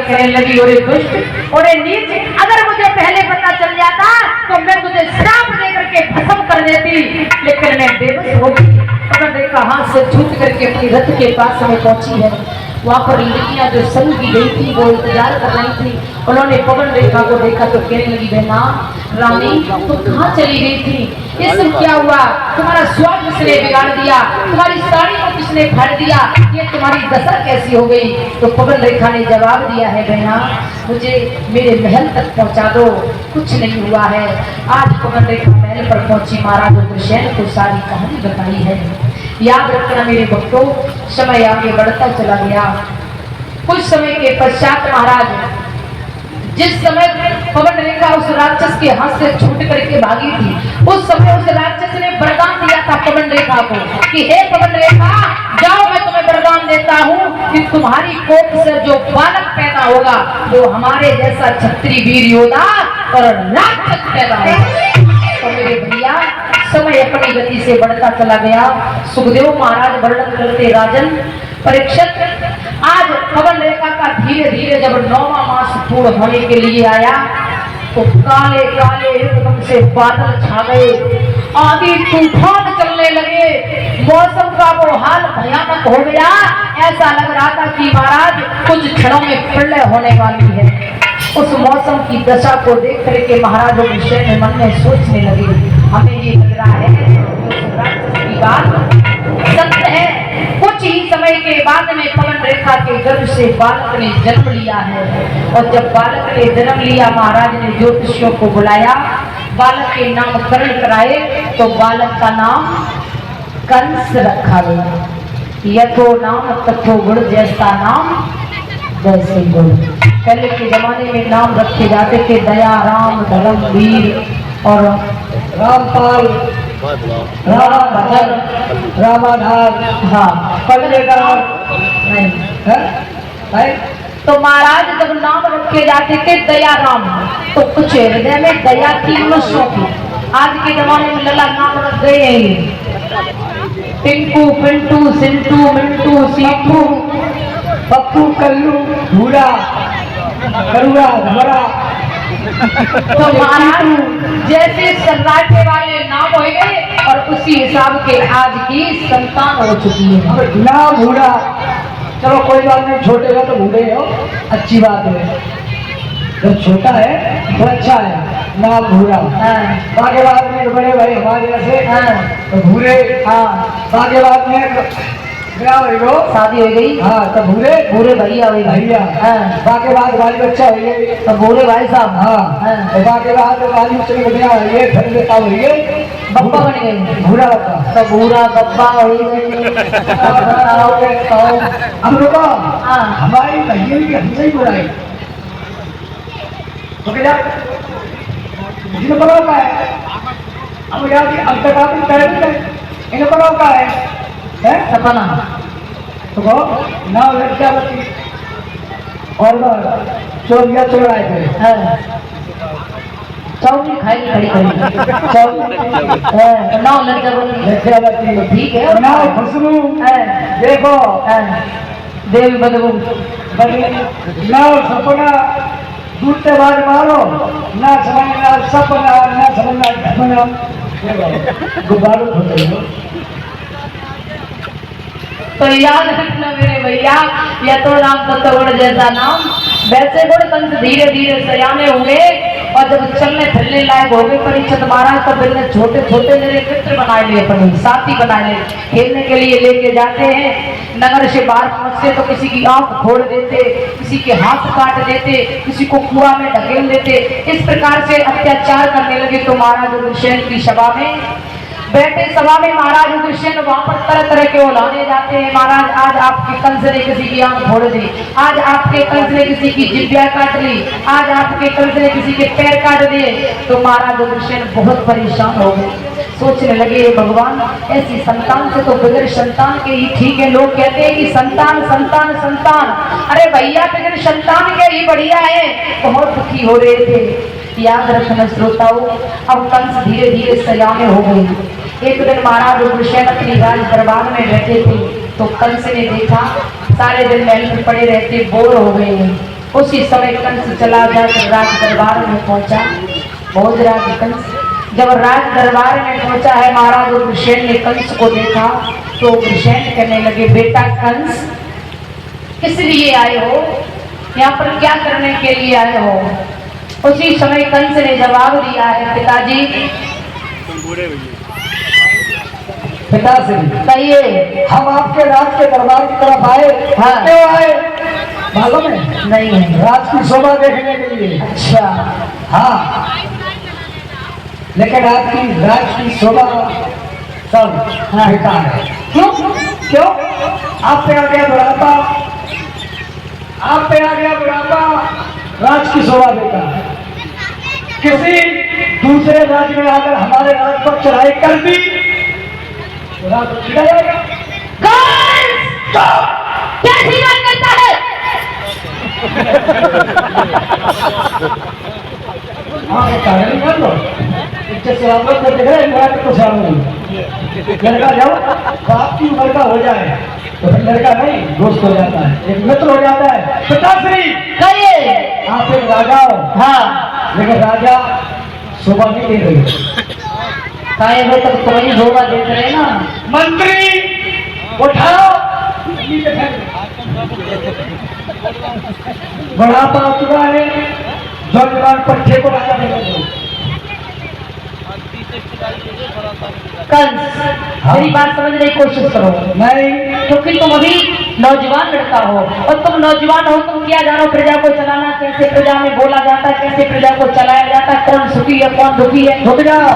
कहने लगी और दुष्ट और नीच, अगर मुझे पहले पता चल जाता तो मैं तुझे श्राप देकर के भस्म कर देती, लेकिन मैं बेबस हो गई। उन्होंने देखा हाथ से छूट करके अपनी रथ के पास में पहुंची है। वहां पर लड़कियां जो संग की गई थी वो इंतजार कर रही थी। उन्होंने पवन रेखा को देखा तो कहने लगी, बहना रानी तुम कहाँ चली गई थी? ये सब क्या हुआ? तुम्हारा स्वाद किसने बिगाड़ दिया? तुम्हारी साड़ी को किसने फाड़ दिया? ये तुम्हारी दशा कैसी हो गई? तो पवन रेखा ने जवाब दिया है, बहना मुझे मेरे महल तक पहुंचा दो, कुछ नहीं हुआ है। आज पवन रेखा महल पर पहुंची, महाराज उग्रसेन को सारी कहानी बताई है। याद रखना मेरे भक्तों, समय आगे बढ़ता चला गया। कुछ समय के पश्चात महाराज जिस समय पवन रेखा उस राक्षस के हाथ से छूट करके भागी थी, उस समय उस राक्षस ने वरदान दिया था पवन रेखा को कि हे पवन रेखा जाओ, मैं तुम्हें वरदान देता हूँ कि तुम्हारी कोख से जो बालक पैदा होगा वो हमारे जैसा क्षत्रिय वीर योद्धा और राक्षस पैदा होगा। तो मेरे भैया समय अपनी गति से बढ़ता चला गया। सुखदेव महाराज वर्णन करते, राजन परीक्षित आज पवन रेखा का धीरे धीरे जब 9वां मास पूर्ण होने के लिए आया तो काले काले एकदम से बादल छा गए, आंधी तूफान चलने लगे, मौसम का वो हाल भयानक हो गया। ऐसा लग रहा था कि महाराज कुछ क्षणों में प्रलय होने वाली है। उस मौसम की दशा को देख करके महाराज उग्रसेन ने मन में सोचने लगे, हमें ये लग रहा है उस राक्षस की बात सत्य है। कुछ ही समय के बाद में पवन रेखा के गर्भ से बालक ने जन्म लिया है, और जब बालक ने जन्म लिया महाराज ने ज्योतिषियों को बुलाया, बालक के नामकरण कराए तो बालक का नाम कंस रखा गया। यथो नाम तथो गुण, जैसा नाम वैसे गुण। पहले के जमाने में नाम रखे जाते थे दया, राम, धर्म, वीर और रामपाल, रामाधर, रामाधार, हाँ पल्लेदार नहीं है। तो महाराज जब नाम रखे जाते थे दया राम, तो कुछ हृदय में दया थी मनुष्यों की। आज के जमाने में लला नाम रख गए हैं, टिंकू, पिंटू, सिंटू, मिंटू, सीटू, पप्पू, कल्लू, भूरा, करुआ, धमरा। तो महाराज जैसे सन्नाटे वाले नाम हो गए और उसी हिसाब के आज की संतान हो चुकी है। ना भूरा, चलो कोई बात नहीं, छोटे हो तो भूरे हो, अच्छी बात है। जब छोटा है तो अच्छा है, ना भूरा। बाकी बात में बड़े भाई हमारे जैसे तो भूरे, हाँ बाकी बात में क्या हो, शादी हो गई, हाँ तो भूरे भूरे भैया हो भैया, बाकी बात बाली बच्चा हो गई तो भूरे भाई साहब, हाँ तो बाकी बात बाली बच्चे को बिया हो गई, घर में हो गई, बब्बा बन गए, भूरा बच्चा तो भूरा बब्बा हो गई। हम लोग हमारी भैया की हमसे ही बुराई तो क्या इन्हें बनाओ का है, हम यार कि अब तक आप इन्हें बनाओ का है सपना तो ना लड़कियां बची और चोरिया चोर आए थे, चौकी खाई खड़ी नौ लड़कियां बची, ठीक है ना खुशबू देखो, देवी बदबू, ना सपना दूसरे बार मारो ना समझना सपना ना समझना घटना गुब्बारों होते हो। तो याद रखना मेरे भैया, यह तो नाम तत्वगुण जैसा नाम। वैसे गुण कंस धीरे धीरे सयाने हुए और जब चलने फिरने लायक हो गए परीक्षित महाराज, तब इन्हें छोटे छोटे मेरे मित्र बनाए लिए, अपने साथी बनाए लिए, खेलने के लिए लेके जाते हैं। नगर से बाहर पहुंचते तो किसी की आंख फोड़ देते, किसी के हाथ काट देते, किसी को कुआं में ढकेल देते। इस प्रकार से अत्याचार करने लगे। तो महाराज उग्रसेन की सभा में बैठे, सभा में महाराज उग्रसेन वहां पर तरह तरह के उलाने जाते हैं। महाराज आज आपके कंस ने किसी की आंख फोड़ दी, आज आपके कंस ने किसी की जिब्या काट ली, आज आपके कंस ने किसी के पैर काट दिए। तो महाराज उग्रसेन बहुत परेशान हो गए, सोचने लगे भगवान ऐसी संतान से तो बगैर संतान के ही ठीक है। लोग कहते हैं कि संतान संतान संतान, अरे भैया बगैर संतान के ही बढ़िया है। बहुत दुखी हो रहे थे। याद रखना श्रोताओं, अब कंस धीरे धीरे सयाने हो गए। एक दिन महाराज उग्रसेन अपनी राज दरबार में बैठे थे तो कंस ने देखा सारे दिन महल में पड़े रहते बोर हो गए हैं। उसी समय कंस चला जाकर राज दरबार में पहुंचा। भोजराज कंस जब राज दरबार में पहुंचा है, महाराज उग्रसेन ने कंस को देखा तो उग्रसेन कहने लगे, बेटा कंस किस लिए आए हो, यहाँ पर क्या करने के लिए आए हो? उसी समय कंस ने जवाब दिया है, पिताजी पिताश्री कहिए, हम आपके राज के दरबार की तरफ आए। हाँ। क्यों आए मालूम है? नहीं है। राज की शोभा देखने के लिए। अच्छा, हाँ, लेकिन आपकी राज की शोभा सब बेकार है। क्यों? क्यों? आप पे आ गया बुढ़ापा, आप पे आ गया बुढ़ापा, राज की शोभा बेकार है। किसी दूसरे राज्य में आकर हमारे राज पर चढ़ाई कर दी तो राज छिड़ा जाएगा। कैसी बात करता है? हाँ, कारण कर लो। इससे सलामत कर देख रहे हैं तो सलामत लड़का जाओ बाप की उम्र का हो जाए तो फिर लड़का नहीं दोस्त हो जाता है, एक मित्र हो जाता है। पिताश्री कहिए। आप एक राजा हो, हाँ, लेकिन राजा शोभा नहीं दे रही। काहे हो तब तुम्हारी शोभा देख रहे हैं ना। मंत्री उठाओ, नीचे फेंक। बुढ़ापा आ चुका है, जवान पट्टे को राजा नहीं। कंस मेरी बात समझने की कोशिश करो। नहीं, क्योंकि तुम अभी नौजवान लड़का हो और तुम नौजवान हो, तुम क्या जानो प्रजा को चलाना, कैसे प्रजा में बोला जाता है, कैसे प्रजा को चलाया जाता है, कौन सुखी है कौन दुखी है। रुक जाओ।